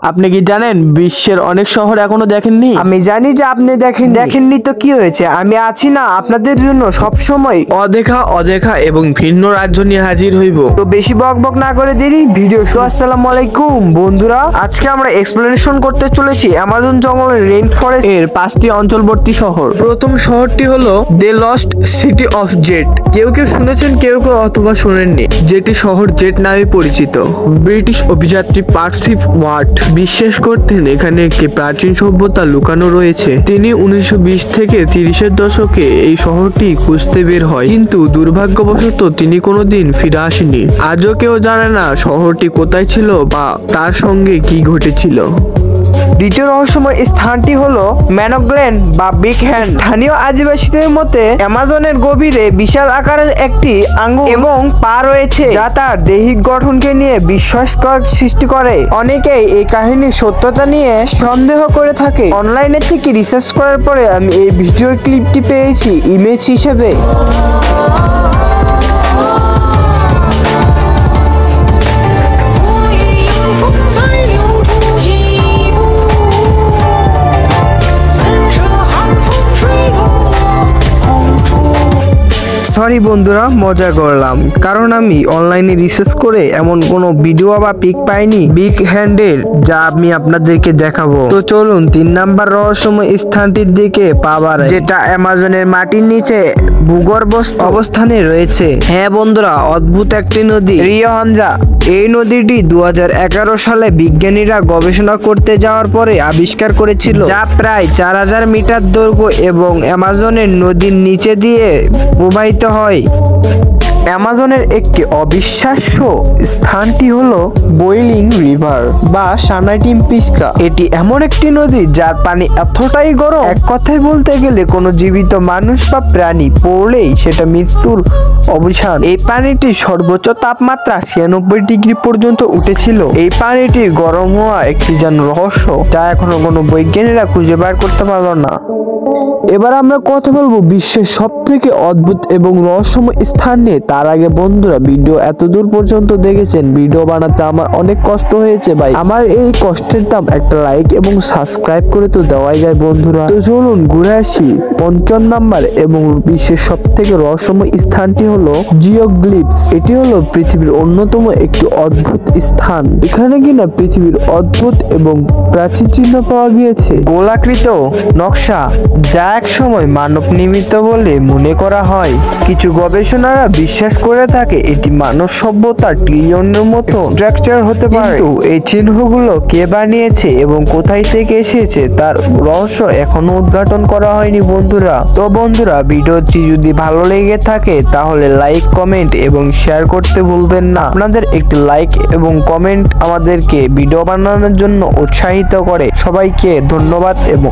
আপনি কি জানেন বিশ্বের অনেক শহর এখনো দেখেননি? আমি জানি যে আপনি দেখেননি তো কি হয়েছে, আমি আছি না আপনাদের জন্য সব সময়। অদেখা এবং ভিন্ন রাজ্য নিয়ে হাজির হইব। তো বেশি বকবক না করে দেরি ভিডিও শুরু। আসসালামু আলাইকুম বন্ধুরা, আজকে আমরা এক্সপ্লেনেশন করতে চলেছি অ্যামাজন জঙ্গলের রেইন ফরেস্ট এর 5টি অঞ্চলবর্তী শহর। প্রথম শহরটি হলো the lost city of jet. কেউ কেউ শুনেছেন, কেউ কেউ অথবা শুনেননি। যেটি শহর জেট নামে পরিচিত। ব্রিটিশ অভিযাত্রী পার্সিভ ওয়াট বিশ্বাস করতেন এখানে একটি প্রাচীন সভ্যতা লুকানো রয়েছে। তিনি 1920 থেকে 30-এর দশকে এই শহরটি খুঁজতে বের হয়, কিন্তু দুর্ভাগ্যবশত তিনি কোনোদিন ফিরে আসেনি। আজও কেউ জানে না শহরটি কোথায় ছিল বা তার সঙ্গে কি ঘটেছিল। দ্বিতীয় রহস্যময় স্থানটি হলো ম্যানগ্ল্যান্ড বা বিগ হ্যান্ড। স্থানীয় আদিবাসীদের মতে অ্যামাজনের গভীরে বিশাল আকারের একটি আঙ্গুল এবং পা রয়েছে, যা তার দৈহিক গঠনকে নিয়ে বিস্ময়কর সৃষ্টি করে। অনেকেই এই কাহিনীর সত্যতা নিয়ে সন্দেহ করে থাকে। অনলাইনে থেকে রিসার্চ করার পরে আমি এই ভিডিওর ক্লিপটি পেয়েছি ইমেজ হিসেবে। সরি বন্ধুরা, মজা করলাম, কারণ আমি অনলাইনে রিসার্চ করে এমন কোনো ভিডিও বা পিক পাইনি বিগ হ্যান্ডের, যা আমি আপনাদেরকে দেখাবো। তো চলুন 3 নাম্বার রহস্যময় স্থানটির দিকে পা বাড়াই, যেটা অ্যামাজনের মাটির নিচে ভূগর্ভস্থ অবস্থানে রয়েছে। হ্যাঁ বন্ধুরা, অদ্ভুত একটি নদী রিও হামজা। এই নদীটি 2011 সালে বিজ্ঞানীরা গবেষণা করতে যাওয়ার পরে আবিষ্কার করেছিল, যা প্রায় 4000 মিটার দৈর্ঘ্য এবং অ্যামাজনের নদীর নিচে দিয়ে প্রবাহিত হয়। অ্যামাজনের একটি অবিশ্বাস্য স্থানটি হলো বয়েলিং রিভার বা সানাইটিম্পিস্কা। এটি এমন একটি নদী যার পানি এতটাই গরম, এক কথায় বলতে গেলে কোনো জীবিত মানুষ বা প্রাণী পড়লেই সেটা মৃত্যুর অবসান। এই পানিটির সর্বোচ্চ তাপমাত্রা 96 ডিগ্রি পর্যন্ত উঠেছিল। এই পানিটির গরম হওয়া একটি যেন রহস্য, যা এখনো কোনো বৈজ্ঞানিকরা খুঁজে বার করতে পারল না। এবার আমরা কথা বলবো বিশ্বের সবথেকে অদ্ভুত এবং রহস্যময় স্থান নিয়ে। তার আগে বন্ধুরা, ভিডিও এতদূর পর্যন্ত দেখেছেন, ভিডিও বানাতে আমার অনেক কষ্ট হয়েছে ভাই। আমার এই কষ্টের দাম একটা লাইক এবং সাবস্ক্রাইব করে তো দেওয়াই যায় বন্ধুরা। তো চলুন ঘুরে আসি 5ম নাম্বার এবং বিশ্বের সবথেকে রহস্যময় স্থানটি হলো জিওগ্লিফস। এটি হলো পৃথিবীর অন্যতম একটি অদ্ভুত স্থান। এখানে কিনা পৃথিবীর অদ্ভুত এবং প্রাচীন চিহ্ন পাওয়া গিয়েছে। গোলাকৃত নকশা, যা এক সময় মানব নির্মিত বলে মনে করা হয়। কিছু গবেষণারা বিশ্বাস করে থাকে এটি মানব সভ্যতার ট্রিলিয়নের মতো স্ট্রাকচার হতে পারে, কিন্তু এই চিহ্নগুলো কে বানিয়েছে এবং কোথায় থেকে এসেছে তার রহস্য এখনো উদ্ঘাটন করা হয়নি বন্ধুরা। তো বন্ধুরা, ভিডিওটি যদি ভালো লেগে থাকে তাহলে লাইক, কমেন্ট এবং শেয়ার করতে ভুলবেন না। আপনাদের একটি লাইক এবং কমেন্ট আমাদেরকে ভিডিও বানানোর জন্য উৎসাহিত করে। সবাইকে ধন্যবাদ এবং